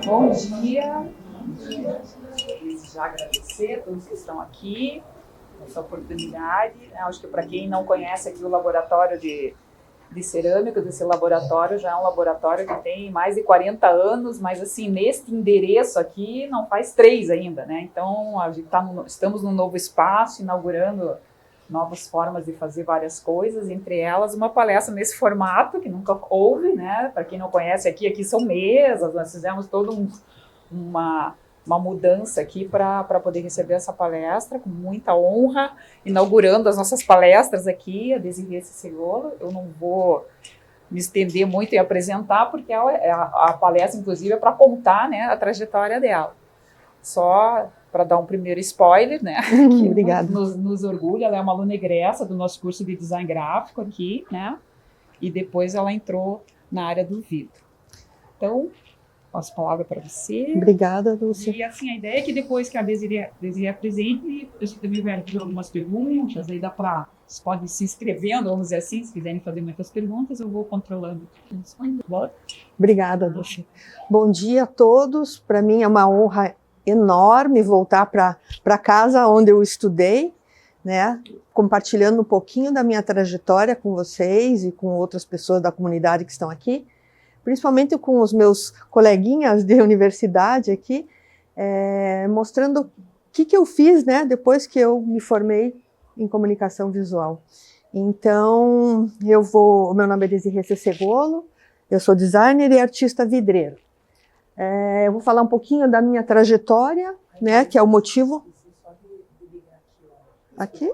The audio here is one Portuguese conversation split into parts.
Bom dia. Desde já agradecer a todos que estão aqui, essa oportunidade. Acho que para quem não conhece aqui o laboratório de cerâmica, desse laboratório já é um laboratório que tem mais de 40 anos, mas assim, neste endereço aqui não faz 3 ainda, né? Então, a gente estamos num novo espaço, inaugurando novas formas de fazer várias coisas, entre elas uma palestra nesse formato, que nunca houve, né? Para quem não conhece, aqui são mesas, nós fizemos toda uma mudança aqui para poder receber essa palestra, com muita honra, inaugurando as nossas palestras aqui, a Desirê Cecegolo. Eu não vou me estender muito em apresentar, porque a palestra, inclusive, é para contar, né, a trajetória dela. Só para dar um primeiro spoiler, né? Obrigada. Nos orgulha, ela é uma aluna egressa do nosso curso de design gráfico aqui, né? E depois ela entrou na área do vidro. Então, passo a palavra para você. Obrigada, Lúcia. E assim, a ideia é que depois que a Desirê apresente, eu também vai fazer algumas perguntas, aí vocês podem se inscrevendo, vamos dizer assim, se quiserem fazer muitas perguntas, eu vou controlando. Obrigada, Lúcia. Bom dia a todos. Para mim é uma honra enorme voltar para casa onde eu estudei, né? Compartilhando um pouquinho da minha trajetória com vocês e com outras pessoas da comunidade que estão aqui, principalmente com os meus coleguinhas de universidade aqui, mostrando o que eu fiz, né, depois que eu me formei em comunicação visual. Então, o meu nome é Desirê Cecegolo, eu sou designer e artista vidreiro. Eu vou falar um pouquinho da minha trajetória, né, que é o motivo... Aqui?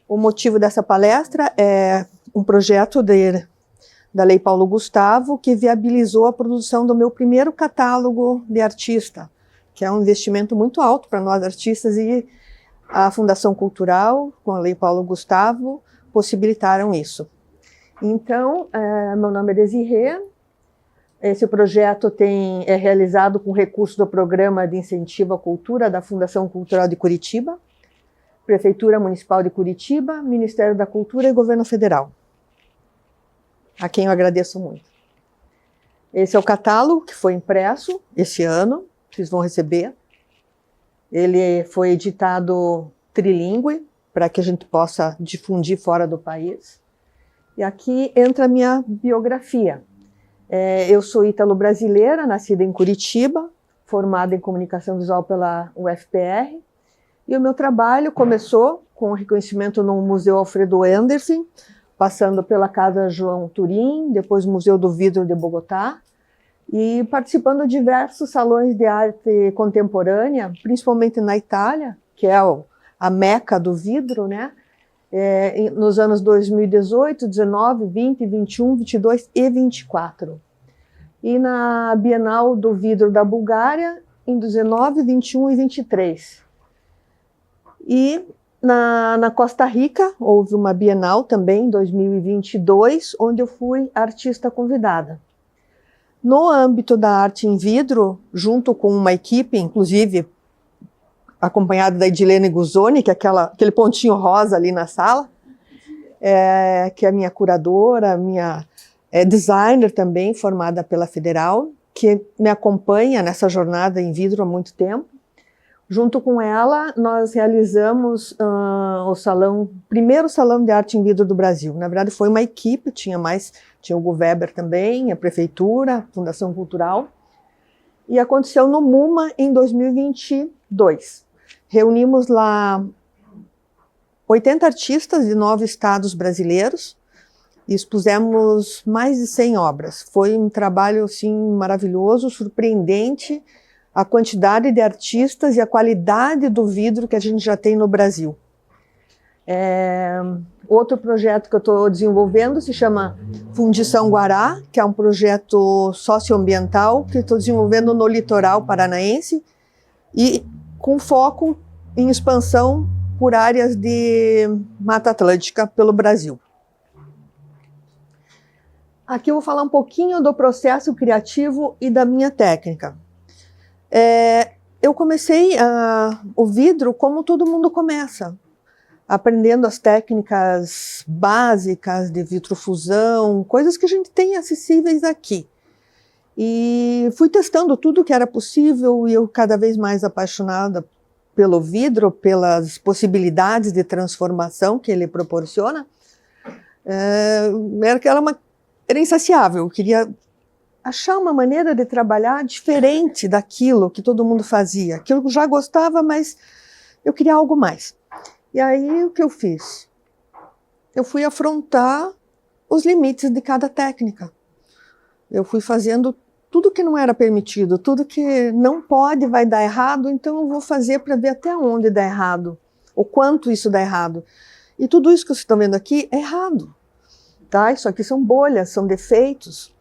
O motivo dessa palestra é um projeto da Lei Paulo Gustavo, que viabilizou a produção do meu primeiro catálogo de artista, que é um investimento muito alto para nós artistas, e a Fundação Cultural, com a Lei Paulo Gustavo, possibilitaram isso. Então, meu nome é Desirê. Esse projeto é realizado com recursos do Programa de Incentivo à Cultura da Fundação Cultural de Curitiba, Prefeitura Municipal de Curitiba, Ministério da Cultura e Governo Federal, a quem eu agradeço muito. Esse é o catálogo que foi impresso esse ano, vocês vão receber. Ele foi editado trilingüe, para que a gente possa difundir fora do país. E aqui entra a minha biografia. Eu sou ítalo-brasileira, nascida em Curitiba, formada em comunicação visual pela UFPR, e o meu trabalho começou com o reconhecimento no Museu Alfredo Anderson, passando pela Casa João Turim, depois o Museu do Vidro de Bogotá, e participando de diversos salões de arte contemporânea, principalmente na Itália, que é a meca do vidro, né? Nos anos 2018, 19, 20, 21, 22 e 24. E na Bienal do Vidro da Bulgária, em 19, 21 e 23. E na Costa Rica, houve uma Bienal também, em 2022, onde eu fui artista convidada. No âmbito da arte em vidro, junto com uma equipe, inclusive acompanhada da Edilene Guzoni, que é aquele pontinho rosa ali na sala, que é a minha curadora, minha designer também, formada pela Federal, que me acompanha nessa jornada em vidro há muito tempo. Junto com ela, nós realizamos o primeiro salão de arte em vidro do Brasil. Na verdade, foi uma equipe, tinha o Hugo Weber também, a Prefeitura, a Fundação Cultural, e aconteceu no MUMA em 2022. Reunimos lá 80 artistas de 9 estados brasileiros e expusemos mais de 100 obras. Foi um trabalho assim, maravilhoso, surpreendente, a quantidade de artistas e a qualidade do vidro que a gente já tem no Brasil. Outro projeto que eu estou desenvolvendo se chama Fundição Guará, que é um projeto socioambiental que estou desenvolvendo no litoral paranaense e com foco em expansão por áreas de Mata Atlântica pelo Brasil. Aqui eu vou falar um pouquinho do processo criativo e da minha técnica. Eu comecei o vidro como todo mundo começa, aprendendo as técnicas básicas de vitrofusão, coisas que a gente tem acessíveis aqui. E fui testando tudo que era possível e eu cada vez mais apaixonada pelo vidro, pelas possibilidades de transformação que ele proporciona. Era insaciável, eu queria achar uma maneira de trabalhar diferente daquilo que todo mundo fazia. Aquilo que eu já gostava, mas eu queria algo mais. E aí o que eu fiz? Eu fui afrontar os limites de cada técnica. Eu fui fazendo tudo que não era permitido, tudo que não pode vai dar errado, então eu vou fazer para ver até onde dá errado, o quanto isso dá errado. E tudo isso que vocês estão vendo aqui é errado. Tá? Isso aqui são bolhas, são defeitos.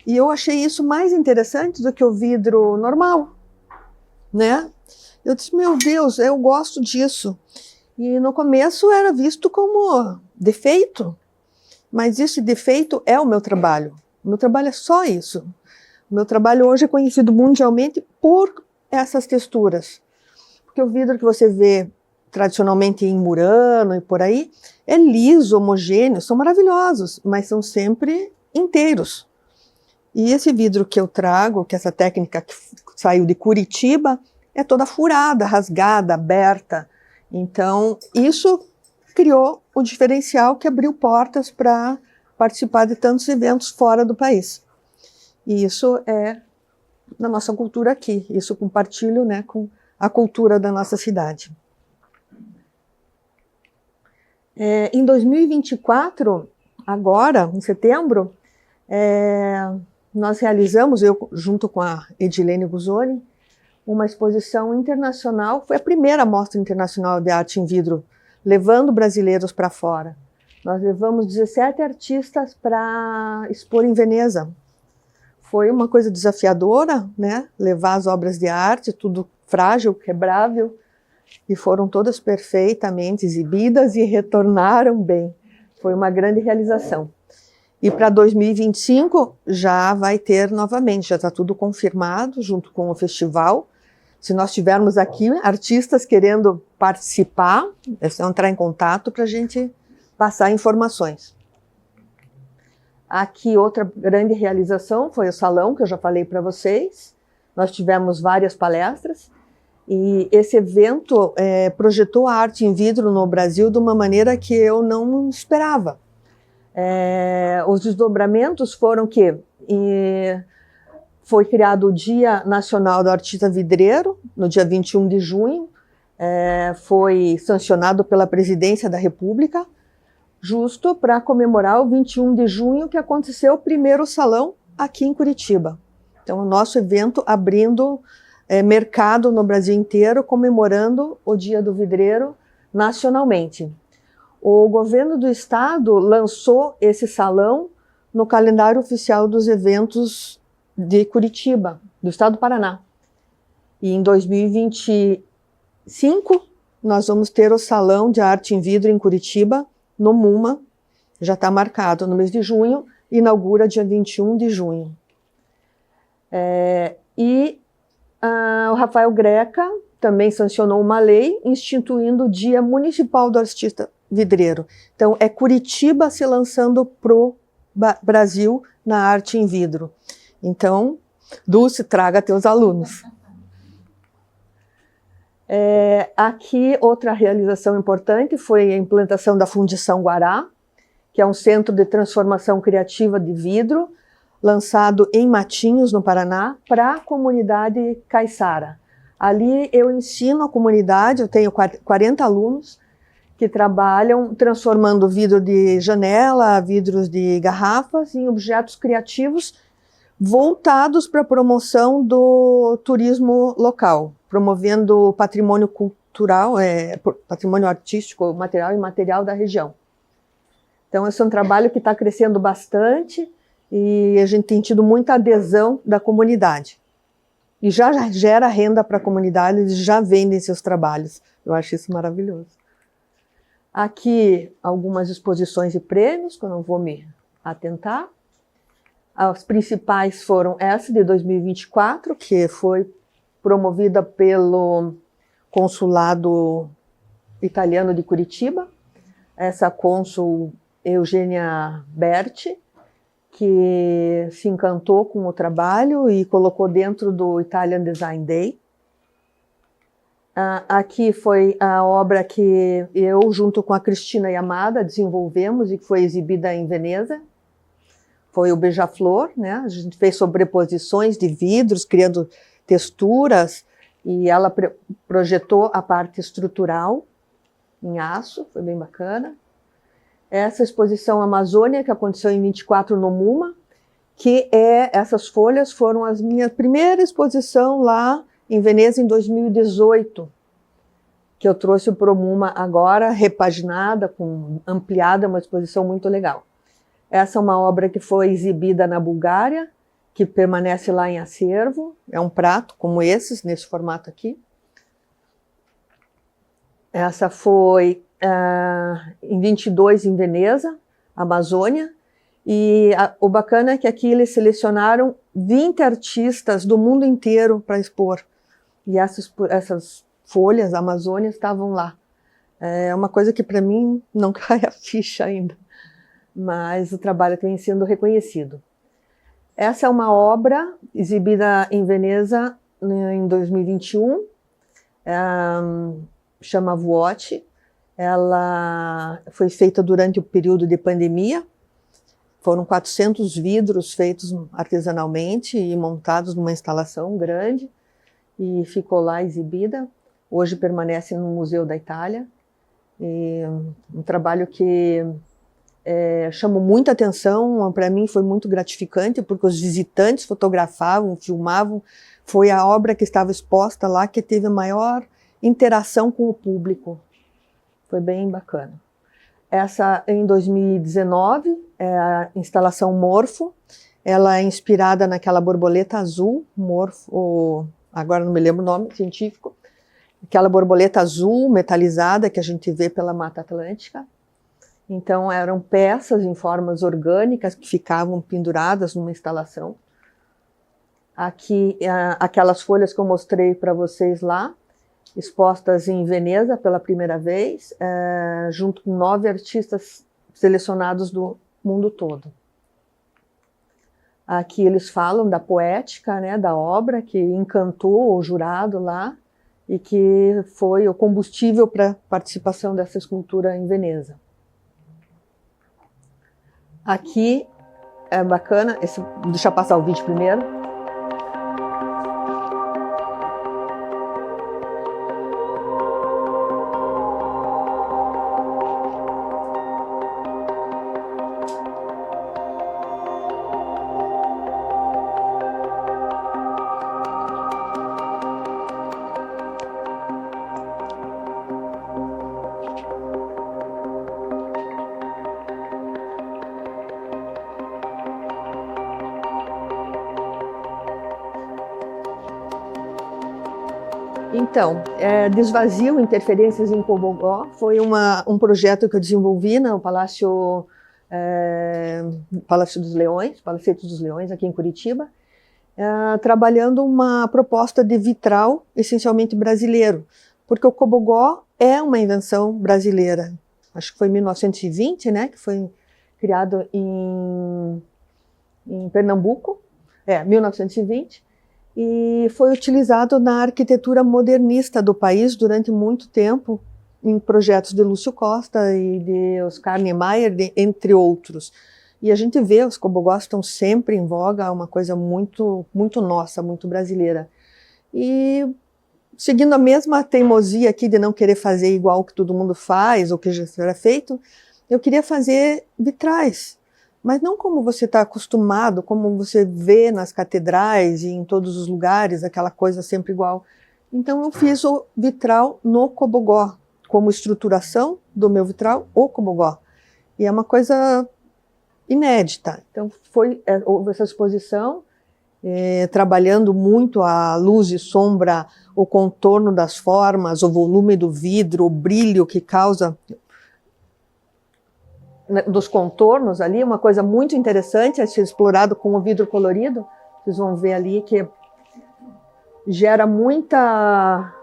E eu achei isso mais interessante do que o vidro normal, né? Eu disse, meu Deus, eu gosto disso. E no começo era visto como defeito, mas esse defeito é o meu trabalho. O meu trabalho é só isso. O meu trabalho hoje é conhecido mundialmente por essas texturas. Porque o vidro que você vê tradicionalmente em Murano e por aí, é liso, homogêneo, são maravilhosos, mas são sempre inteiros. E esse vidro que eu trago, que essa técnica que saiu de Curitiba, é toda furada, rasgada, aberta. Então, isso criou o diferencial que abriu portas para participar de tantos eventos fora do país. E isso é na nossa cultura aqui, isso compartilho, né, com a cultura da nossa cidade. Em 2024, agora, em setembro, nós realizamos, eu junto com a Edilene Guzoni, uma exposição internacional, foi a primeira mostra internacional de arte em vidro, levando brasileiros para fora. Nós levamos 17 artistas para expor em Veneza. Foi uma coisa desafiadora, né? Levar as obras de arte, tudo frágil, quebrável, e foram todas perfeitamente exibidas e retornaram bem. Foi uma grande realização. E para 2025 já vai ter novamente, já está tudo confirmado junto com o festival. Se nós tivermos aqui artistas querendo participar, é só entrar em contato para a gente passar informações. Aqui outra grande realização foi o salão, que eu já falei para vocês. Nós tivemos várias palestras. E esse evento projetou a arte em vidro no Brasil de uma maneira que eu não esperava. Os desdobramentos foram que foi criado o Dia Nacional do Artista Vidreiro, no dia 21 de junho, foi sancionado pela Presidência da República, justo para comemorar o 21 de junho, que aconteceu o primeiro salão aqui em Curitiba. Então, o nosso evento abrindo mercado no Brasil inteiro, comemorando o Dia do Vidreiro nacionalmente. O governo do estado lançou esse salão no calendário oficial dos eventos de Curitiba, do estado do Paraná. E em 2025, nós vamos ter o Salão de Arte em Vidro em Curitiba, no MUMA, já está marcado no mês de junho, inaugura dia 21 de junho. O Rafael Greca também sancionou uma lei instituindo o Dia Municipal do Artista Vidreiro. Então, é Curitiba se lançando pro Brasil na arte em vidro. Então, Dulce, traga teus alunos. Aqui, outra realização importante foi a implantação da Fundição Guará, que é um centro de transformação criativa de vidro, lançado em Matinhos, no Paraná, para a comunidade caiçara. Ali eu ensino a comunidade, eu tenho 40 alunos que trabalham transformando vidro de janela, vidros de garrafas em objetos criativos voltados para a promoção do turismo local, promovendo patrimônio cultural, patrimônio artístico, material e imaterial da região. Então, esse é um trabalho que está crescendo bastante e a gente tem tido muita adesão da comunidade. E já gera renda para a comunidade, eles já vendem seus trabalhos. Eu acho isso maravilhoso. Aqui, algumas exposições e prêmios, que eu não vou me atentar. As principais foram essa de 2024, que foi promovida pelo Consulado italiano de Curitiba, essa cônsul Eugênia Berti, que se encantou com o trabalho e colocou dentro do Italian Design Day. Aqui foi a obra que eu, junto com a Cristina Yamada, desenvolvemos e que foi exibida em Veneza. Foi o Beija-Flor, né? A gente fez sobreposições de vidros, criando texturas, e ela projetou a parte estrutural em aço, foi bem bacana. Essa exposição Amazônia, que aconteceu em 24 no MUMA, essas folhas foram a minha primeira exposição lá em Veneza em 2018, que eu trouxe para o MUMA agora, repaginada, ampliada, uma exposição muito legal. Essa é uma obra que foi exibida na Bulgária, que permanece lá em acervo, é um prato como esses, nesse formato aqui. Essa foi em 22 em Veneza, Amazônia, e o bacana é que aqui eles selecionaram 20 artistas do mundo inteiro para expor, e essas folhas, Amazônia, estavam lá. É uma coisa que para mim não cai a ficha ainda, mas o trabalho tem sendo reconhecido. Essa é uma obra exibida em Veneza em 2021, chama Vuoci. Ela foi feita durante o período de pandemia. Foram 400 vidros feitos artesanalmente e montados numa instalação grande, e ficou lá exibida. Hoje permanece no Museu da Itália. E um trabalho que chamou muita atenção, para mim foi muito gratificante, porque os visitantes fotografavam, filmavam. Foi a obra que estava exposta lá que teve a maior interação com o público. Foi bem bacana. Essa em 2019 é a instalação Morfo. Ela é inspirada naquela borboleta azul, Morfo, agora não me lembro o nome científico, aquela borboleta azul metalizada que a gente vê pela Mata Atlântica. Então eram peças em formas orgânicas que ficavam penduradas numa instalação. Aqui, aquelas folhas que eu mostrei para vocês lá, expostas em Veneza pela primeira vez, junto com 9 artistas selecionados do mundo todo. Aqui eles falam da poética, né, da obra que encantou o jurado lá e que foi o combustível para a participação dessa escultura em Veneza. Aqui é bacana, deixa eu passar o vídeo primeiro. Então, Desvazio, Interferências em Cobogó, foi um projeto que eu desenvolvi no Palácio dos Leões, Palacete dos Leões, aqui em Curitiba, trabalhando uma proposta de vitral essencialmente brasileiro, porque o Cobogó é uma invenção brasileira. Acho que foi em 1920, né, que foi criado em Pernambuco, 1920, e foi utilizado na arquitetura modernista do país durante muito tempo, em projetos de Lúcio Costa e de Oscar Niemeyer, entre outros. E a gente vê, os cobogós estão sempre em voga, é uma coisa muito, muito nossa, muito brasileira. E seguindo a mesma teimosia aqui de não querer fazer igual que todo mundo faz, ou que já era feito, eu queria fazer vitrais. Mas não como você está acostumado, como você vê nas catedrais e em todos os lugares, aquela coisa sempre igual. Então eu fiz o vitral no Cobogó, como estruturação do meu vitral, o Cobogó. E é uma coisa inédita. Então houve essa exposição, trabalhando muito a luz e sombra, o contorno das formas, o volume do vidro, o brilho que causa dos contornos ali, uma coisa muito interessante a ser explorado com o vidro colorido. Vocês vão ver ali que gera muita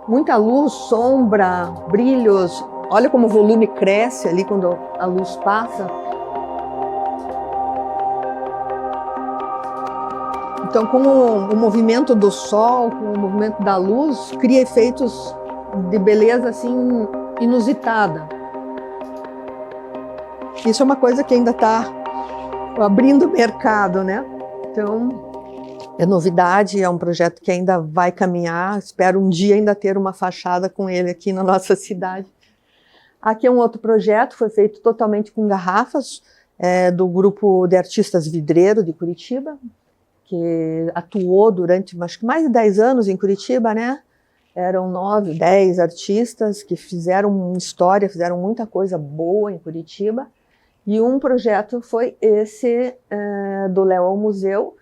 muita luz, sombra, brilhos. Olha como o volume cresce ali quando a luz passa. Então, com o movimento do sol, com o movimento da luz, cria efeitos de beleza assim inusitada. Isso é uma coisa que ainda está abrindo o mercado, né? Então, é novidade, é um projeto que ainda vai caminhar. Espero um dia ainda ter uma fachada com ele aqui na nossa cidade. Aqui é um outro projeto, foi feito totalmente com garrafas, do grupo de artistas Vidreiro de Curitiba, que atuou durante acho que mais de 10 anos em Curitiba, né? Eram 9, 10 artistas que fizeram história, fizeram muita coisa boa em Curitiba. E um projeto foi esse do Léo ao Museu,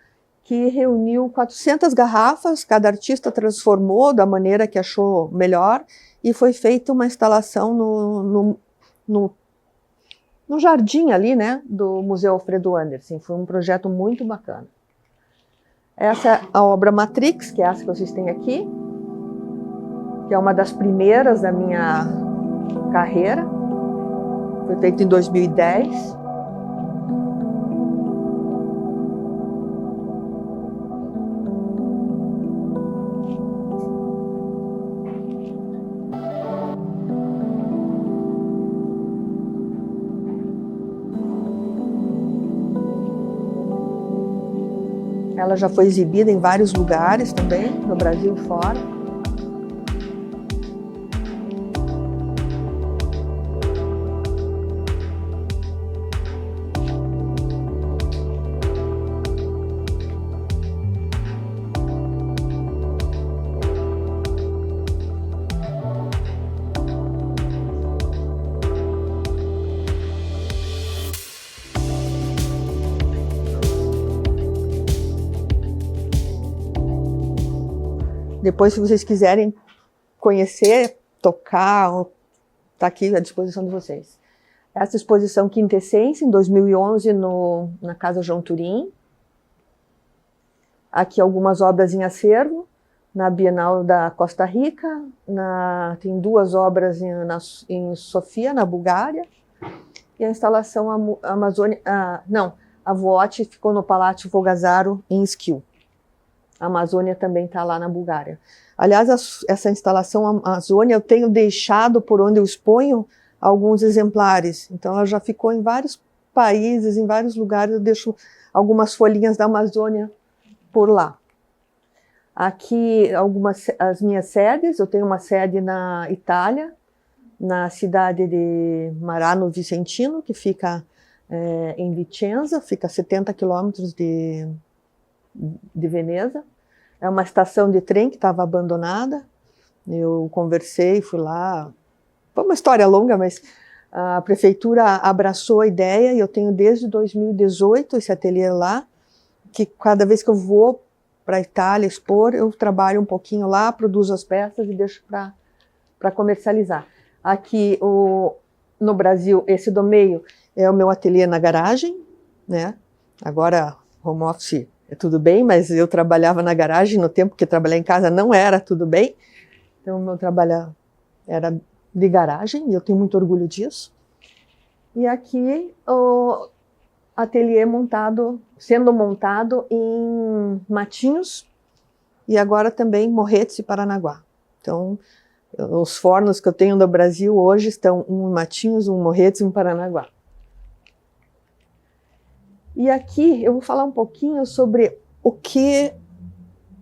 que reuniu 400 garrafas, cada artista transformou da maneira que achou melhor, e foi feita uma instalação no jardim ali, né, do Museu Alfredo Anderson. Foi um projeto muito bacana. Essa é a obra Matrix, que é essa que vocês têm aqui, que é uma das primeiras da minha carreira. Foi feita em 2010. Ela já foi exibida em vários lugares também, no Brasil e fora. Depois, se vocês quiserem conhecer, tocar, está aqui à disposição de vocês. Essa exposição Quintessência, em 2011, na Casa João Turim. Aqui algumas obras em acervo, na Bienal da Costa Rica, tem 2 obras em Sofia, na Bulgária, e a instalação Amazônia, a Voot ficou no Palácio Fogazzaro, em Schio. A Amazônia também está lá na Bulgária. Aliás, essa instalação Amazônia eu tenho deixado por onde eu exponho alguns exemplares. Então ela já ficou em vários países, em vários lugares. Eu deixo algumas folhinhas da Amazônia por lá. Aqui as minhas sedes. Eu tenho uma sede na Itália, na cidade de Marano Vicentino, que fica em Vicenza, fica a 70 quilômetros de Veneza. É uma estação de trem que estava abandonada. Eu conversei, fui lá. Foi uma história longa, mas a prefeitura abraçou a ideia e eu tenho desde 2018 esse ateliê lá, que cada vez que eu vou para a Itália expor, eu trabalho um pouquinho lá, produzo as peças e deixo para comercializar. Aqui no Brasil, esse do meio é o meu ateliê na garagem, né? Agora, home office é tudo bem, mas eu trabalhava na garagem no tempo que trabalhei em casa, não era tudo bem. Então, o meu trabalho era de garagem e eu tenho muito orgulho disso. E aqui o ateliê sendo montado em Matinhos e agora também Morretes e Paranaguá. Então, os fornos que eu tenho no Brasil hoje estão um em Matinhos, um em Morretes e um em Paranaguá. E aqui eu vou falar um pouquinho sobre o que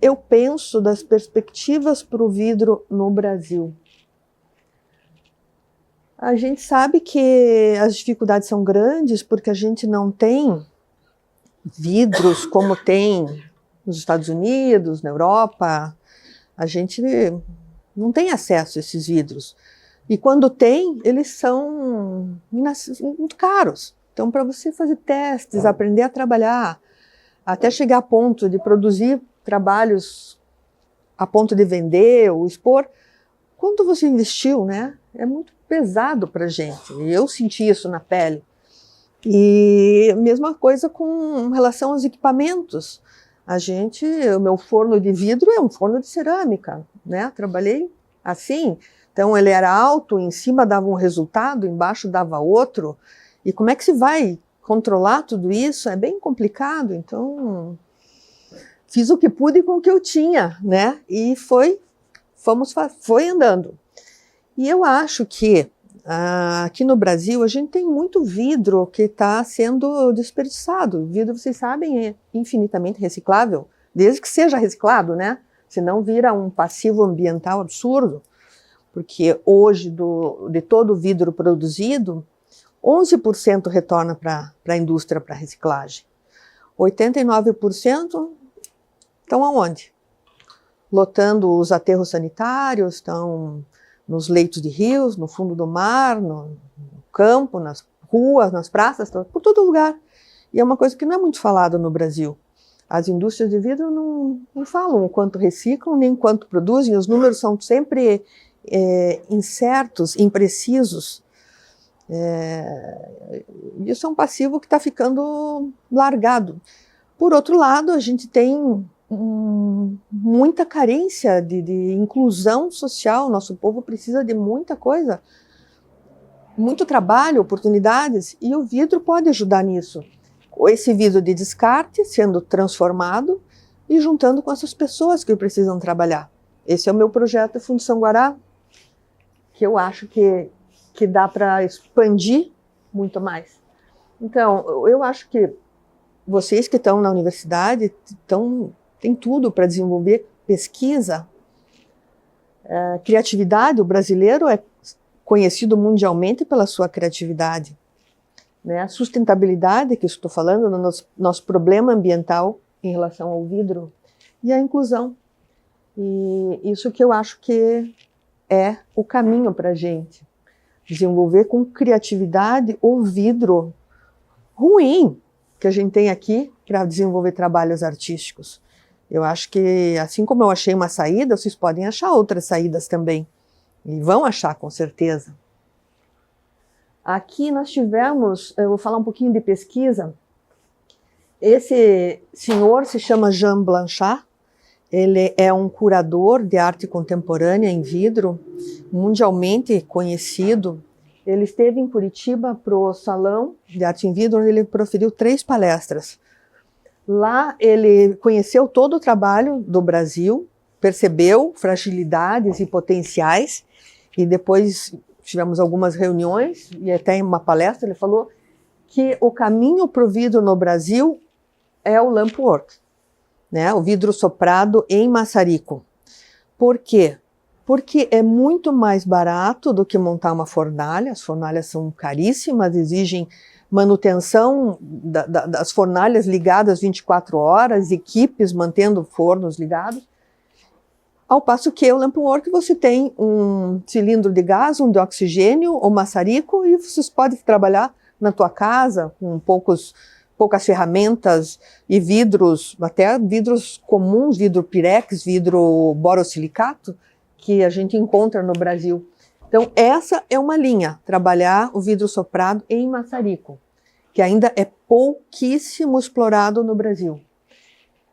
eu penso das perspectivas para o vidro no Brasil. A gente sabe que as dificuldades são grandes porque a gente não tem vidros como tem nos Estados Unidos, na Europa. A gente não tem acesso a esses vidros. E quando tem, eles são muito caros. Então, para você fazer testes, aprender a trabalhar, até chegar a ponto de produzir trabalhos a ponto de vender ou expor, quanto você investiu, né? É muito pesado para a gente. Eu senti isso na pele. E mesma coisa com relação aos equipamentos. O meu forno de vidro é um forno de cerâmica, né? Trabalhei assim. Então ele era alto, em cima dava um resultado, embaixo dava outro. E como é que se vai controlar tudo isso? É bem complicado. Então fiz o que pude com o que eu tinha, né? E foi andando. E eu acho que aqui no Brasil a gente tem muito vidro que está sendo desperdiçado. Vidro, vocês sabem, é infinitamente reciclável, desde que seja reciclado, né? Senão vira um passivo ambiental absurdo. Porque hoje, de todo o vidro produzido, 11% retorna para a indústria para reciclagem. 89% estão aonde? Lotando os aterros sanitários, estão nos leitos de rios, no fundo do mar, no campo, nas ruas, nas praças, por todo lugar. E é uma coisa que não é muito falada no Brasil. As indústrias de vidro não falam o quanto reciclam, nem quanto produzem, os números são sempre incertos, imprecisos. Isso é um passivo que está ficando largado. Por outro lado, a gente tem muita carência de inclusão social. Nosso povo precisa de muita coisa, muito trabalho, oportunidades, e o vidro pode ajudar nisso. Esse vidro de descarte sendo transformado e juntando com essas pessoas que precisam trabalhar. Esse é o meu projeto Fundição Guará, que eu acho que dá para expandir muito mais. Então, eu acho que vocês que estão na universidade têm tudo para desenvolver pesquisa, criatividade. O brasileiro é conhecido mundialmente pela sua criatividade, né? A sustentabilidade, que eu estou falando, no nosso problema ambiental em relação ao vidro, e a inclusão. E isso que eu acho que é o caminho para a gente. Desenvolver com criatividade o vidro ruim que a gente tem aqui para desenvolver trabalhos artísticos. Eu acho que, assim como eu achei uma saída, vocês podem achar outras saídas também. E vão achar, com certeza. Aqui nós tivemos, eu vou falar um pouquinho de pesquisa. Esse senhor se chama Jean Blanchard. Ele é um curador de arte contemporânea em vidro, mundialmente conhecido. Ele esteve em Curitiba para o Salão de Arte em Vidro, onde ele proferiu 3 palestras. Lá ele conheceu todo o trabalho do Brasil, percebeu fragilidades e potenciais, e depois tivemos algumas reuniões, e até em uma palestra ele falou que o caminho para o vidro no Brasil é o lampwork, né? O vidro soprado em maçarico. Por quê? Porque é muito mais barato do que montar uma fornalha. As fornalhas são caríssimas, exigem manutenção das fornalhas ligadas 24 horas, equipes mantendo fornos ligados. Ao passo que o lampwork você tem um cilindro de gás, um de oxigênio, ou maçarico, e vocês podem trabalhar na tua casa com poucas ferramentas e vidros, até vidros comuns, vidro pirex, vidro borosilicato, que a gente encontra no Brasil. Então essa é uma linha, trabalhar o vidro soprado em maçarico, que ainda é pouquíssimo explorado no Brasil.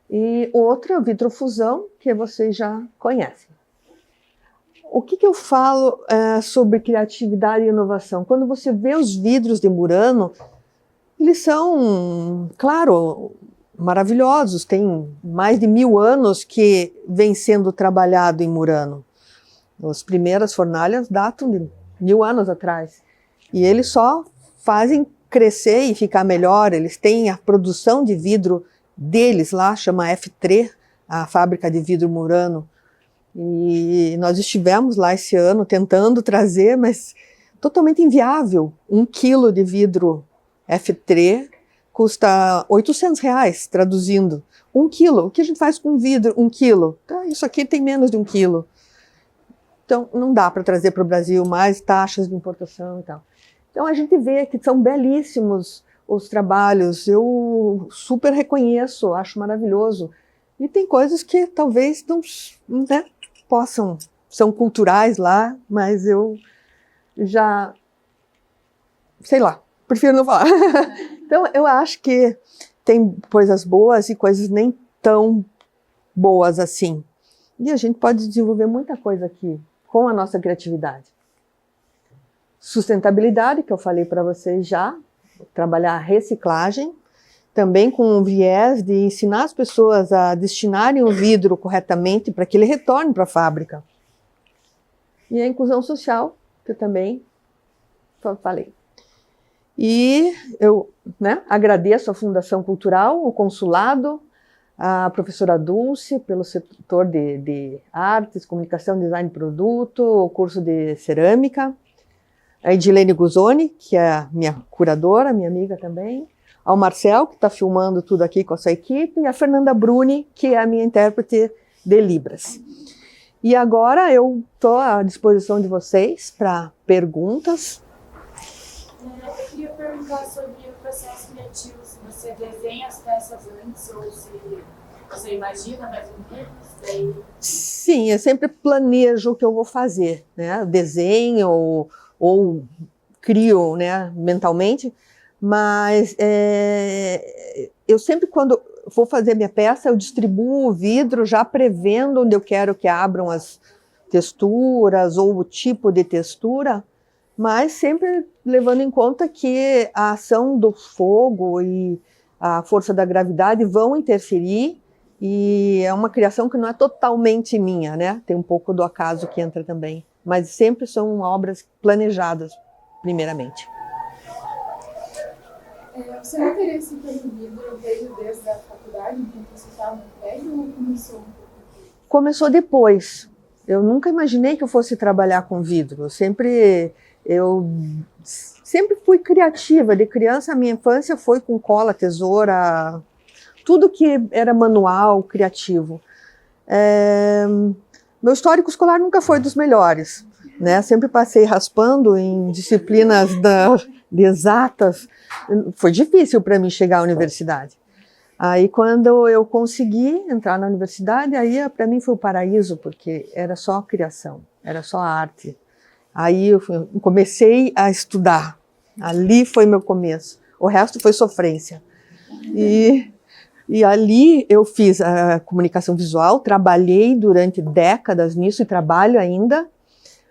E outra é o vitrofusão, que vocês já conhecem. O que eu falo sobre criatividade e inovação? Quando você vê os vidros de Murano, eles são, claro, maravilhosos. Tem mais de 1000 anos que vem sendo trabalhado em Murano. As primeiras fornalhas datam de 1000 anos atrás. E eles só fazem crescer e ficar melhor. Eles têm a produção de vidro deles lá, chama F3, a fábrica de vidro Murano. E nós estivemos lá esse ano tentando trazer, mas totalmente inviável. 1 quilo de vidro F3 custa R$800, traduzindo. 1 quilo. O que a gente faz com vidro? 1 quilo. Isso aqui tem menos de 1 quilo. Então, não dá para trazer para o Brasil mais taxas de importação e tal. Então, a gente vê que são belíssimos os trabalhos. Eu super reconheço, acho maravilhoso. E tem coisas que talvez não, né, possam, são culturais lá, mas eu já, sei lá, prefiro não falar. Então, eu acho que tem coisas boas e coisas nem tão boas assim. E a gente pode desenvolver muita coisa aqui. com a nossa criatividade. Sustentabilidade, que eu falei para vocês já, trabalhar a reciclagem, também com o viés de ensinar as pessoas a destinarem o vidro corretamente para que ele retorne para a fábrica. E a inclusão social, que eu também falei. E eu agradeço a Fundação Cultural, o Consulado, a professora Dulce, pelo setor de artes, comunicação, design de produto, o curso de cerâmica, a Edilene Guzoni, que é a minha curadora, minha amiga também, ao Marcel, que está filmando tudo aqui com a sua equipe, e a Fernanda Bruni, que é a minha intérprete de Libras. E agora eu estou à disposição de vocês para perguntas. Eu queria perguntar sobre o processo criativo, se você desenha as peças antes ou se você imagina mais ou menos. Sim, eu sempre planejo o que eu vou fazer, né? Desenho ou crio, né, mentalmente, mas eu sempre, quando vou fazer minha peça, eu distribuo o vidro já prevendo onde eu quero que abram as texturas ou o tipo de textura, mas sempre levando em conta que a ação do fogo e a força da gravidade vão interferir, e é uma criação que não é totalmente minha, né? Tem um pouco do acaso que entra também, mas sempre são obras planejadas, primeiramente. Você não teria esse vidro desde a faculdade, enquanto você estava no prédio, ou começou um pouco? Começou depois. Eu nunca imaginei que eu fosse trabalhar com vidro. Eu sempre fui criativa. De criança, a minha infância foi com cola, tesoura, tudo que era manual, criativo. Meu histórico escolar nunca foi dos melhores, né? Sempre passei raspando em disciplinas de exatas. Foi difícil para mim chegar à universidade. Aí, quando eu consegui entrar na universidade, aí para mim foi o paraíso, porque era só criação, era só arte. Aí eu comecei a estudar. Ali foi meu começo. O resto foi sofrência. E ali eu fiz a comunicação visual, trabalhei durante décadas nisso e trabalho ainda,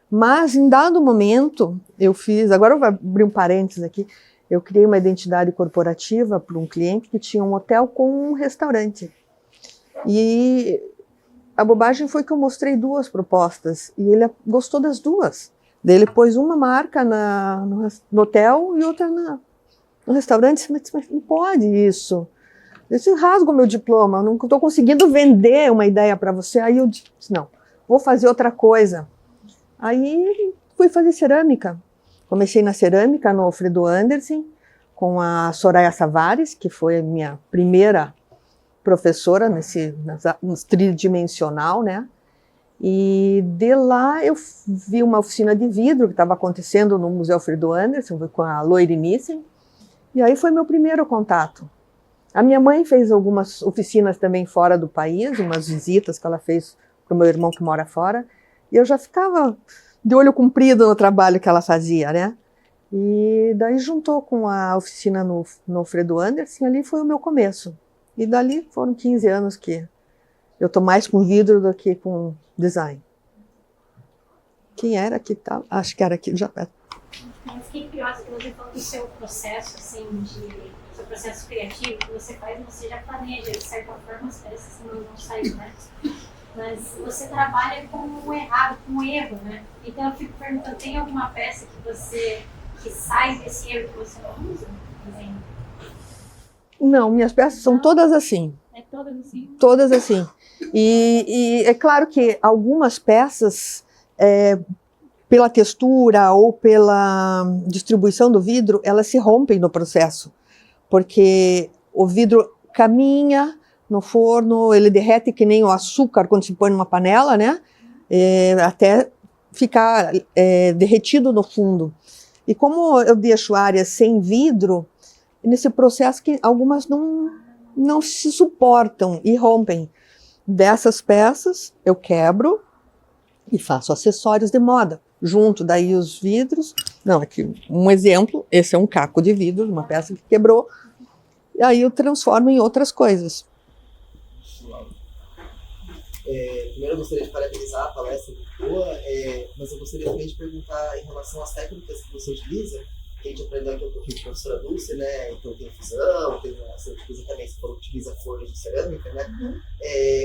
mas em dado momento eu fiz, agora eu vou abrir um parênteses aqui, eu criei uma identidade corporativa para um cliente que tinha um hotel com um restaurante. E a bobagem foi que eu mostrei duas propostas e ele gostou das duas. Daí ele pôs uma marca no hotel e outra no restaurante. Mas não pode isso. Eu rasgo meu diploma, eu não estou conseguindo vender uma ideia para você. Aí eu disse, não, vou fazer outra coisa. Aí fui fazer cerâmica. Comecei na cerâmica no Alfredo Anderson, com a Soraya Savares, que foi a minha primeira professora no tridimensional, né? E de lá eu vi uma oficina de vidro que estava acontecendo no Museu Alfredo Anderson, com a Loire Nissen, e aí foi meu primeiro contato. A minha mãe fez algumas oficinas também fora do país, umas visitas que ela fez para o meu irmão que mora fora, e eu já ficava de olho comprido no trabalho que ela fazia, né? E daí juntou com a oficina no Alfredo Anderson, ali foi o meu começo. E dali foram 15 anos que eu estou mais com vidro do que com design. Quem era que estava? Acho que era aqui. Já. Eu fiquei curiosa que você falou do seu processo, assim, seu processo criativo que você faz, você já planeja, de certa forma, as peças não vão sair, né? Mas você trabalha com o errado, com o erro, né? Então eu fico perguntando, tem alguma peça que sai desse erro que você não usa? Não, minhas peças são todas assim. É todas assim? Todas assim. E é claro que algumas peças, pela textura ou pela distribuição do vidro, elas se rompem no processo. Porque o vidro caminha no forno, ele derrete que nem o açúcar quando se põe numa panela, né? Até ficar derretido no fundo. E como eu deixo áreas sem vidro, nesse processo que algumas não se suportam e rompem. Dessas peças eu quebro e faço acessórios de moda. Junto daí os vidros. Não, aqui um exemplo, esse é um caco de vidro, uma peça que quebrou. E aí eu transformo em outras coisas. Primeiro eu gostaria de parabenizar a palestra muito boa, mas eu gostaria também de perguntar em relação às técnicas que você utiliza, que a gente aprendeu aqui um pouquinho com a professora Dulce, né? Então tem fusão, você utiliza também, você falou que utiliza folhas de cerâmica, né?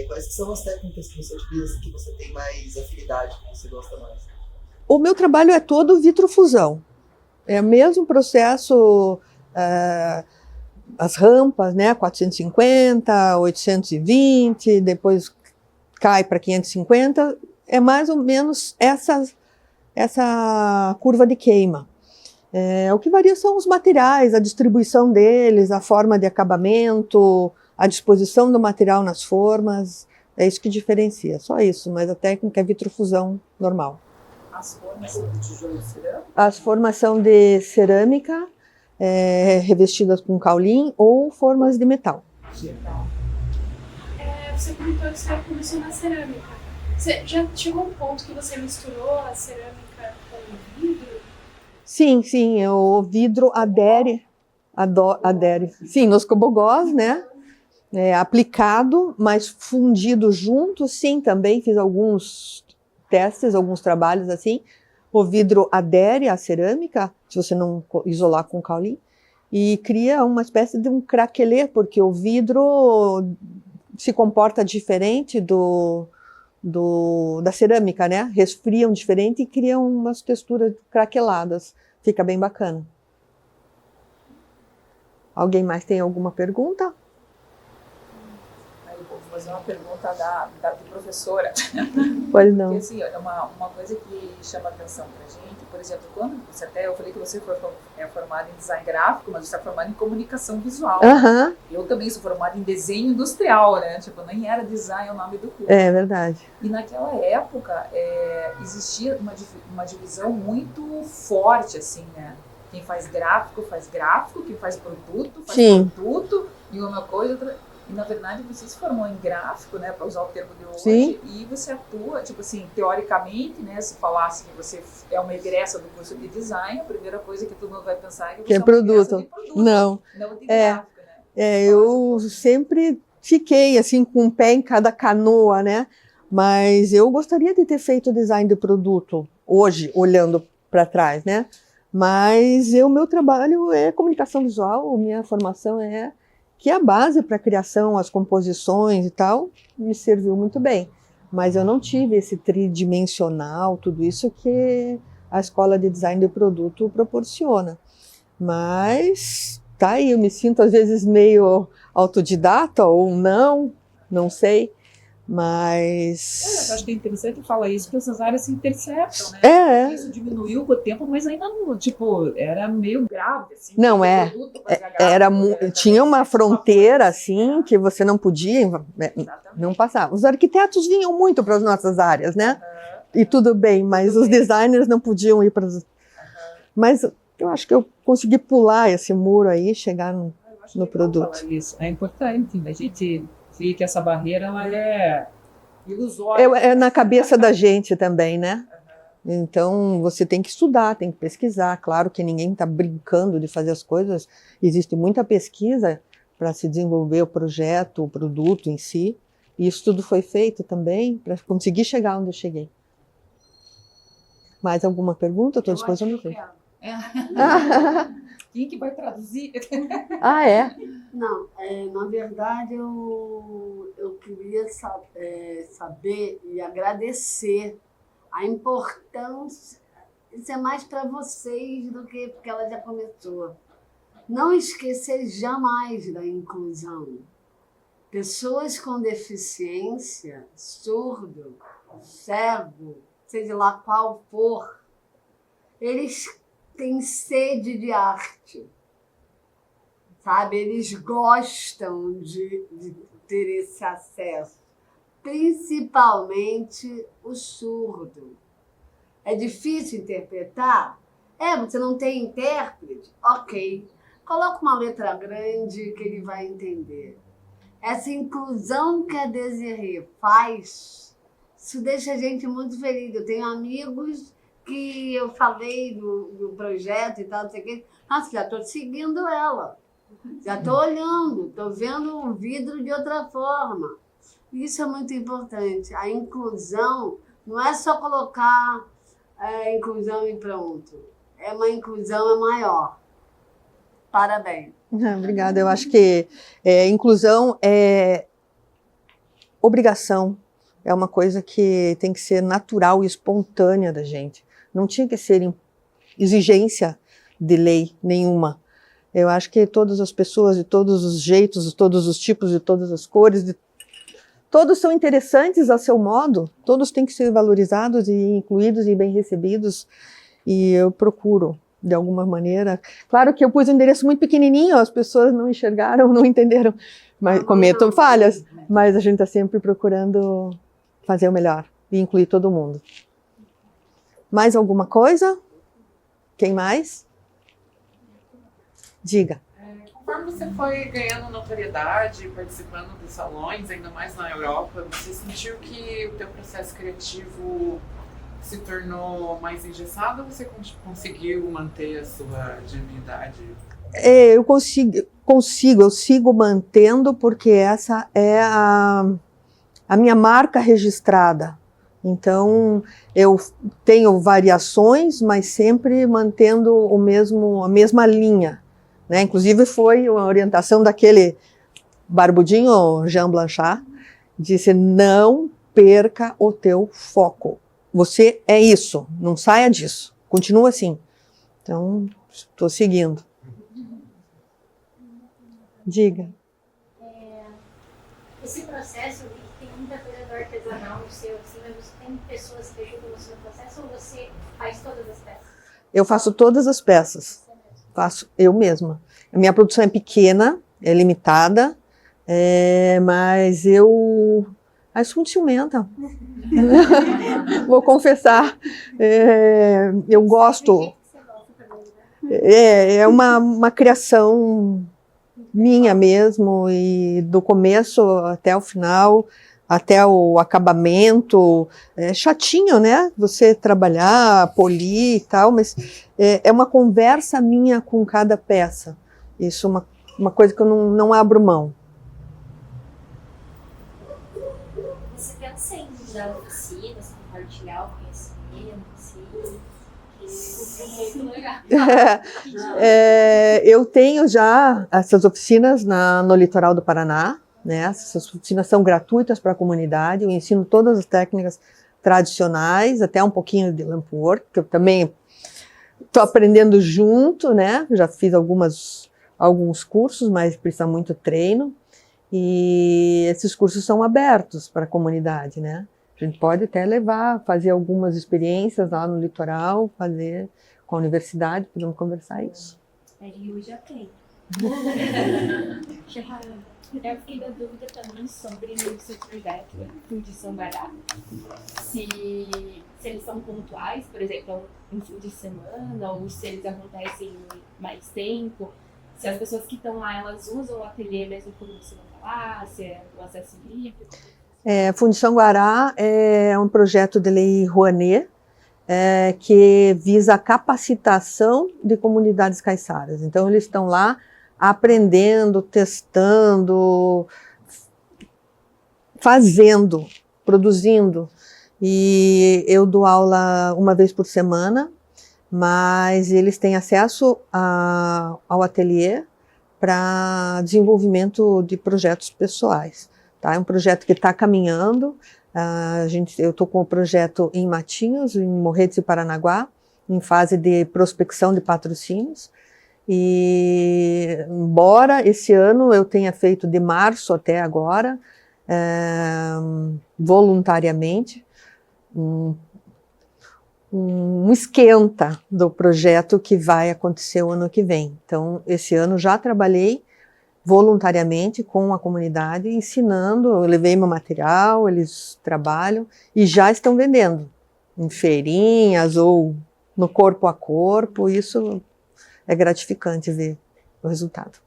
Quais que são as técnicas que você utiliza que você tem mais afinidade, que você gosta mais? O meu trabalho é todo vitrofusão. É o mesmo processo, as rampas, né? 450, 820, depois cai para 550, é mais ou menos essa curva de queima. O que varia são os materiais, a distribuição deles, a forma de acabamento, a disposição do material nas formas, é isso que diferencia, só isso, mas a técnica é vitrofusão normal. As formas são de tijolo e cerâmica? As formas são de cerâmica, revestidas com caulin ou formas de metal. Você comentou que você começou na cerâmica. Você já chegou a um ponto que você misturou a cerâmica com o vidro? Sim, o vidro adere. Sim, nos cobogós, né? Aplicado, mas fundido junto, sim, também fiz alguns testes, alguns trabalhos assim. O vidro adere à cerâmica, se você não isolar com caulin, e cria uma espécie de um craquelê, porque o vidro se comporta diferente da cerâmica, né? Resfriam diferente e criam umas texturas craqueladas. Fica bem bacana. Alguém mais tem alguma pergunta? Eu vou fazer uma pergunta da professora. Pois não. Porque, assim, uma coisa que chama atenção pra gente, por exemplo, quando você eu falei que você foi formada em design gráfico, mas você está formada em comunicação visual. Aham. Eu também sou formada em desenho industrial, né? Tipo, nem era design o nome do curso. É verdade. E naquela época existia uma divisão muito forte, assim, né? Quem faz gráfico, quem faz produto, produto, e uma coisa, outra. E, na verdade, você se formou em gráfico, né, para usar o termo de hoje, sim. E você atua, tipo assim, teoricamente, né, se falasse que você é uma egressa do curso de design, a primeira coisa que todo mundo vai pensar é que você é uma egressa de produto, não de gráfico, né? Eu sempre fiquei, assim, com um pé em cada canoa, né, mas eu gostaria de ter feito design de produto, hoje, olhando para trás, né, mas meu trabalho é comunicação visual, minha formação que a base para a criação, as composições e tal, me serviu muito bem. Mas eu não tive esse tridimensional, tudo isso que a escola de design de produto proporciona. Mas tá aí, eu me sinto às vezes meio autodidata ou não sei. Mas... eu acho que é interessante falar isso, porque essas áreas se interceptam, né? Isso diminuiu com o tempo, mas ainda não, tipo, era meio grave, assim. Tinha uma fronteira, assim, que você não podia, não passava. Os arquitetos vinham muito para as nossas áreas, né? E tudo bem, mas os designers não podiam ir para as... Mas eu acho que eu consegui pular esse muro aí e chegar no produto. Isso é importante, a gente... que essa barreira ela é ilusória. É na cabeça da gente também, né? Então, você tem que estudar, tem que pesquisar. Claro que ninguém está brincando de fazer as coisas. Existe muita pesquisa para se desenvolver o projeto, o produto em si. E isso tudo foi feito também para conseguir chegar onde eu cheguei. Mais alguma pergunta? Estou disponível. Quem que vai traduzir? Não, na verdade eu queria saber e agradecer a importância, isso é mais para vocês do que porque ela já começou. Não esquecer jamais da inclusão. Pessoas com deficiência, surdo, cego, seja lá qual for, eles têm sede de arte. Sabe, eles gostam de ter esse acesso, principalmente o surdo. É difícil interpretar? Você não tem intérprete? Ok, coloca uma letra grande que ele vai entender. Essa inclusão que a Desirê faz, isso deixa a gente muito feliz. Eu tenho amigos que eu falei do projeto e tal, não sei o quê. Nossa, já estou seguindo ela. Já estou olhando, estou vendo o vidro de outra forma. Isso é muito importante. A inclusão não é só colocar inclusão e pronto. É uma inclusão maior. Parabéns. Obrigada. Eu acho que inclusão é obrigação. É uma coisa que tem que ser natural e espontânea da gente. Não tinha que ser exigência de lei nenhuma. Eu acho que todas as pessoas, de todos os jeitos, de todos os tipos, de todas as cores, todos são interessantes a seu modo, todos têm que ser valorizados e incluídos e bem recebidos. E eu procuro, de alguma maneira. Claro que eu pus um endereço muito pequenininho, as pessoas não enxergaram, não entenderam, mas cometo falhas. Mas a gente está sempre procurando fazer o melhor e incluir todo mundo. Mais alguma coisa? Quem mais? Diga. Conforme você foi ganhando notoriedade, participando dos salões, ainda mais na Europa, você sentiu que o teu processo criativo se tornou mais engessado ou você conseguiu manter a sua agilidade? Eu eu sigo mantendo porque essa é a minha marca registrada. Então, eu tenho variações, mas sempre mantendo a mesma linha. Né? Inclusive foi uma orientação daquele barbudinho Jean Blanchard, disse: não perca o teu foco. Você é isso, não saia disso, continua assim. Então, estou seguindo. Diga. Esse processo, eu vi que tem muita coisa do artesanal no seu, assim, mas você tem pessoas que ajudam no seu processo ou você faz todas as peças? Eu faço todas as peças. Faço eu mesma. A minha produção é pequena, é limitada, mas eu sou muito ciumenta. Vou confessar. Eu gosto. É uma criação minha mesmo, e do começo até o final, até o acabamento. É chatinho, né? Você trabalhar, polir e tal, mas é uma conversa minha com cada peça. Isso é uma coisa que eu não abro mão. Você pensa em dar oficinas, compartilhar o conhecimento, assim, que é muito legal. Eu tenho já essas oficinas no litoral do Paraná, né? Essas oficinas são gratuitas para a comunidade. Eu ensino todas as técnicas tradicionais, até um pouquinho de lamp work, que eu também estou aprendendo junto, né? Já fiz alguns cursos, mas precisa muito treino. E esses cursos são abertos para a comunidade, né? A gente pode até fazer algumas experiências lá no litoral, fazer com a universidade, podemos conversar isso. Rio já tem. Eu fiquei da dúvida também sobre o seu projeto de Sambará. Se eles são pontuais, por exemplo, um fim de semana, ou se eles acontecem mais tempo. Se as pessoas que estão lá, elas usam o ateliê mesmo quando você não está lá, se é o acesso livre. Fundição Guará é um projeto de lei Rouanet, que visa a capacitação de comunidades caiçaras. Então, eles estão lá aprendendo, testando, fazendo, produzindo. E eu dou aula uma vez por semana, mas eles têm acesso ao ateliê para desenvolvimento de projetos pessoais. Tá? É um projeto que está caminhando. Eu estou com o projeto em Matinhos, em Morretes e Paranaguá, em fase de prospecção de patrocínios. E embora esse ano eu tenha feito de março até agora, voluntariamente, um esquenta do projeto que vai acontecer o ano que vem. Então, esse ano já trabalhei voluntariamente com a comunidade, ensinando, eu levei meu material, eles trabalham e já estão vendendo em feirinhas ou no corpo a corpo. Isso é gratificante ver o resultado.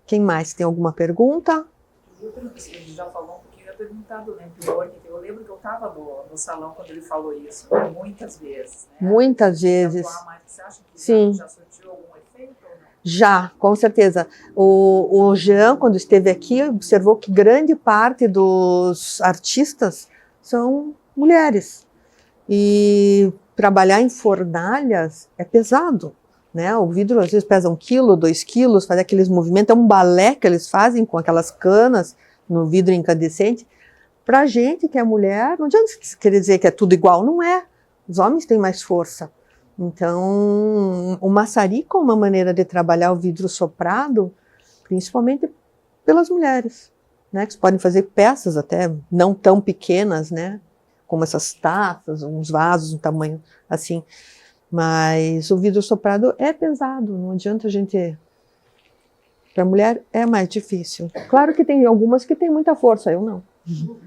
Quem mais tem alguma pergunta? A gente já falou um pouquinho, eu perguntado do Lamp. Eu lembro que eu estava no salão quando ele falou isso, muitas vezes. Né? Muitas vezes. Mas você acha que sim. Já surtiu algum efeito ou não? Já, com certeza. O Jean, quando esteve aqui, observou que grande parte dos artistas são mulheres. E trabalhar em fornalhas é pesado, né? O vidro às vezes pesa 1 quilo, 2 quilos, faz aqueles movimentos, é um balé que eles fazem com aquelas canas no vidro incandescente. Pra gente que é mulher, não adianta querer dizer que é tudo igual, não é. Os homens têm mais força. Então, o maçarico é uma maneira de trabalhar o vidro soprado, principalmente pelas mulheres, né? Que podem fazer peças até não tão pequenas, né? Como essas taças, uns vasos, um tamanho assim. Mas o vidro soprado é pesado, não adianta a gente... Para a mulher é mais difícil. Claro que tem algumas que têm muita força, eu não. O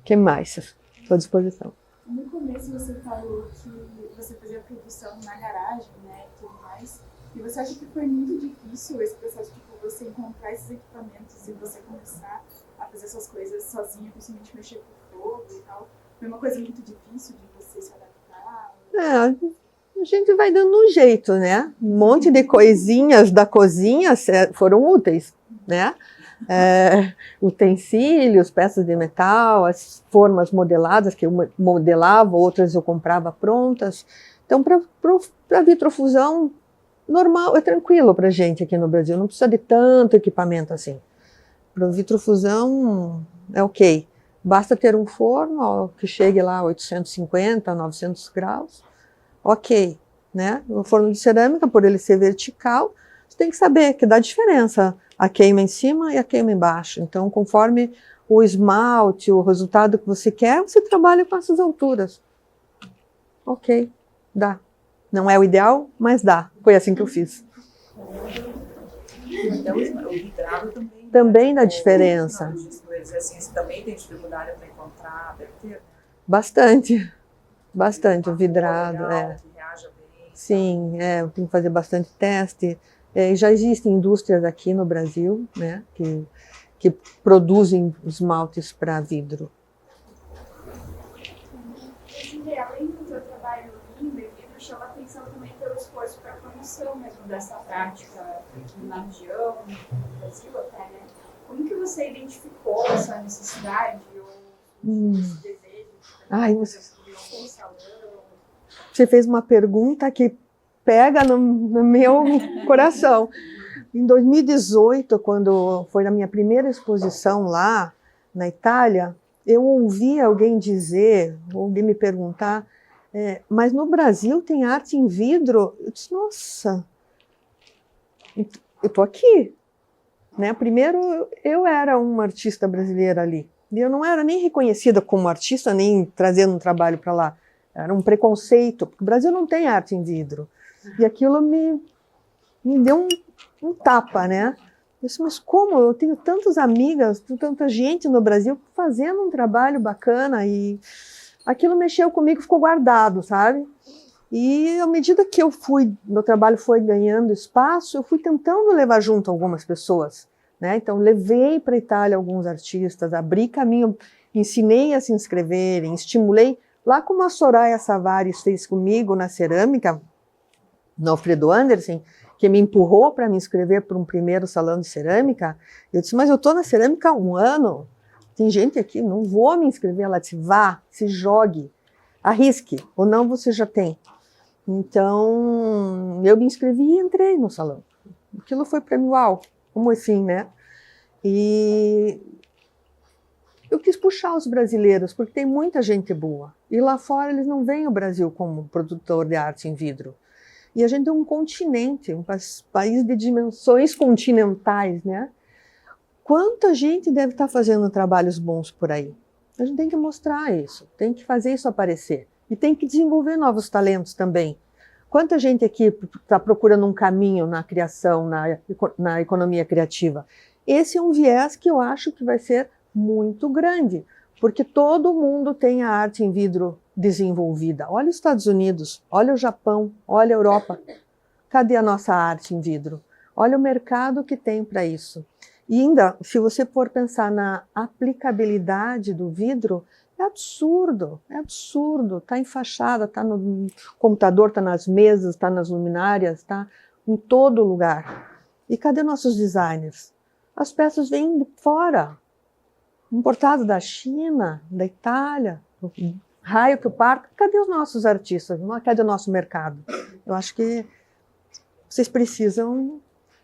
que mais? Estou à disposição. No começo você falou que você fazia produção na garagem, né, e tudo mais. E você acha que foi muito difícil esse processo, tipo, você encontrar esses equipamentos e você começar a fazer essas coisas sozinha, principalmente mexer com fogo e tal? Foi uma coisa muito difícil de você se adaptar? A gente vai dando um jeito, né? Um monte de coisinhas da cozinha foram úteis, né? Utensílios, peças de metal, as formas modeladas que eu modelava, outras eu comprava prontas. Então, para vitrofusão, normal, é tranquilo para a gente aqui no Brasil, não precisa de tanto equipamento assim. Para vitrofusão é ok, basta ter um forno ó, que chegue lá a 850, 900 graus, ok, né? O forno de cerâmica, por ele ser vertical, você tem que saber que dá diferença a queima em cima e a queima embaixo. Então, conforme o esmalte, o resultado que você quer, você trabalha com essas alturas. Ok, dá. Não é o ideal, mas dá. Foi assim que eu fiz. Então, o vidrado também dá diferença. Assim, você também tem dificuldade para encontrar, deve ter? Bastante. Bastante, o vidrado. Reaja bem. Sim, tem que fazer bastante teste. Já existem indústrias aqui no Brasil, né, que produzem esmaltes para vidro. Além do seu trabalho lindo e vidro, chama atenção também pelo esforço para a promoção mesmo dessa prática aqui na região, no Brasil até, né? Como que você identificou essa necessidade ou esse desejo de criar um salão? Você fez uma pergunta que pega no meu coração. Em 2018, quando foi na minha primeira exposição lá na Itália, eu ouvi alguém dizer, alguém me perguntar, mas no Brasil tem arte em vidro? Eu disse, nossa, eu estou aqui. Né? Primeiro, eu era uma artista brasileira ali. E eu não era nem reconhecida como artista, nem trazendo um trabalho para lá. Era um preconceito, porque o Brasil não tem arte em vidro. E aquilo me deu um tapa, né? Eu disse, mas como? Eu tenho tantas amigas, tanta gente no Brasil fazendo um trabalho bacana e aquilo mexeu comigo, ficou guardado, sabe? E à medida que meu trabalho foi ganhando espaço, eu fui tentando levar junto algumas pessoas, né? Então levei para a Itália alguns artistas, abri caminho, ensinei a se inscreverem, estimulei, lá como a Soraya Savares fez comigo na cerâmica, no Alfredo Andersen, que me empurrou para me inscrever para um primeiro salão de cerâmica. Eu disse, mas eu estou na cerâmica há 1 ano, tem gente aqui, não vou me inscrever. Ela disse, vá, se jogue, arrisque, ou não você já tem. Então, eu me inscrevi e entrei no salão. Aquilo foi para mim, uau, como assim, né? E eu quis puxar os brasileiros, porque tem muita gente boa. E lá fora eles não veem o Brasil como produtor de arte em vidro. E a gente é um continente, um país de dimensões continentais, né? Quanta gente deve estar fazendo trabalhos bons por aí? A gente tem que mostrar isso, tem que fazer isso aparecer. E tem que desenvolver novos talentos também. Quanta gente aqui está procurando um caminho na criação, na economia criativa? Esse é um viés que eu acho que vai ser muito grande, porque todo mundo tem a arte em vidro desenvolvida. Olha os Estados Unidos, olha o Japão, olha a Europa. Cadê a nossa arte em vidro? Olha o mercado que tem para isso. E ainda, se você for pensar na aplicabilidade do vidro, É absurdo, é absurdo. Está em fachada, está no computador, está nas mesas, está nas luminárias, está em todo lugar. E cadê nossos designers? As peças vêm de fora, importadas da China, da Itália, raio que o parto. Cadê os nossos artistas? Cadê o nosso mercado? Eu acho que vocês precisam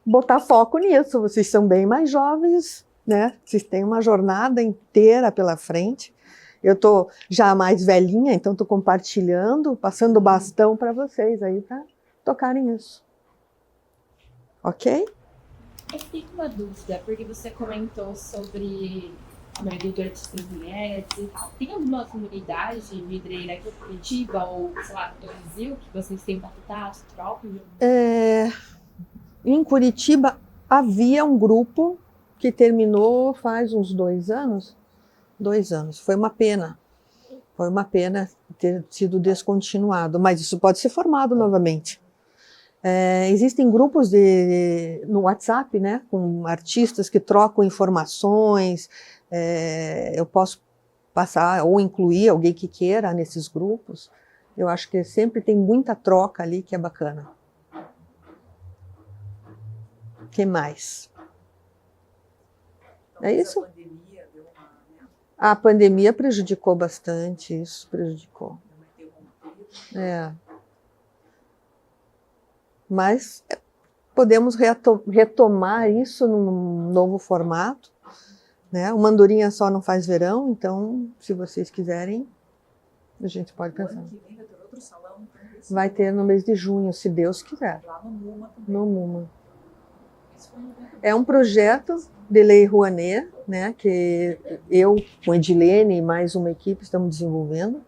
botar foco nisso. Vocês são bem mais jovens, né? Vocês têm uma jornada inteira pela frente. Eu estou já mais velhinha, então estou compartilhando, passando o bastão para vocês aí para tocarem isso. Ok? Eu fiquei com uma dúvida, porque você comentou sobre a maioria de artistas mulheres e tal. Tem alguma comunidade vidreira aqui em Curitiba ou, sei lá, no Brasil, que vocês têm contato próprio? Em Curitiba havia um grupo que terminou faz uns 2 anos. 2 anos. Foi uma pena. Foi uma pena ter sido descontinuado, mas isso pode ser formado novamente. Existem grupos no WhatsApp, né, com artistas que trocam informações. Eu posso passar ou incluir alguém que queira nesses grupos. Eu acho que sempre tem muita troca ali que é bacana. O que mais? É isso? A pandemia prejudicou bastante, isso prejudicou. Mas podemos retomar isso num novo formato, né? O Mandurinha só não faz verão, então, se vocês quiserem, a gente pode pensar. Vai ter no mês de junho, se Deus quiser. Lá no MUMA também. No MUMA. É um projeto de Lei Rouanet, né, que eu, com Edilene e mais uma equipe estamos desenvolvendo.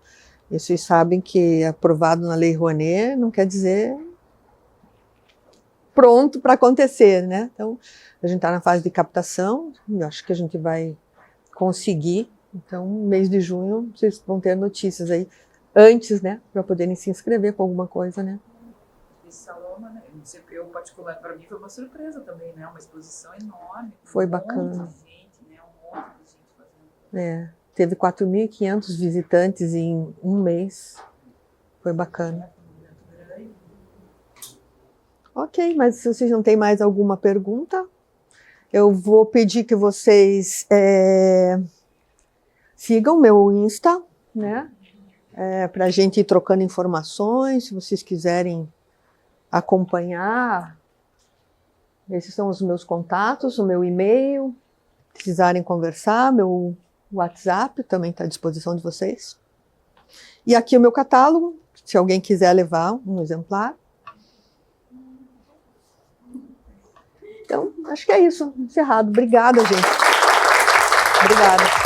E vocês sabem que aprovado na Lei Rouanet não quer dizer pronto para acontecer, né? Então, a gente está na fase de captação, eu acho que a gente vai conseguir. Então, mês de junho, vocês vão ter notícias aí antes, né, para poderem se inscrever com alguma coisa, né? Esse salão, né? Eu particular, para mim foi uma surpresa também, né? Uma exposição enorme. Foi bacana. Monte de gente, né? Um monte de gente fazendo. Teve 4.500 visitantes em um mês. Foi bacana. Ok, mas se vocês não têm mais alguma pergunta, eu vou pedir que vocês sigam meu Insta, né? Para a gente ir trocando informações, se vocês quiserem acompanhar. Esses são os meus contatos, o meu e-mail. Se precisarem conversar, meu WhatsApp também está à disposição de vocês. E aqui o meu catálogo, se alguém quiser levar um exemplar. Então, acho que é isso. Encerrado. Obrigada, gente. Obrigada.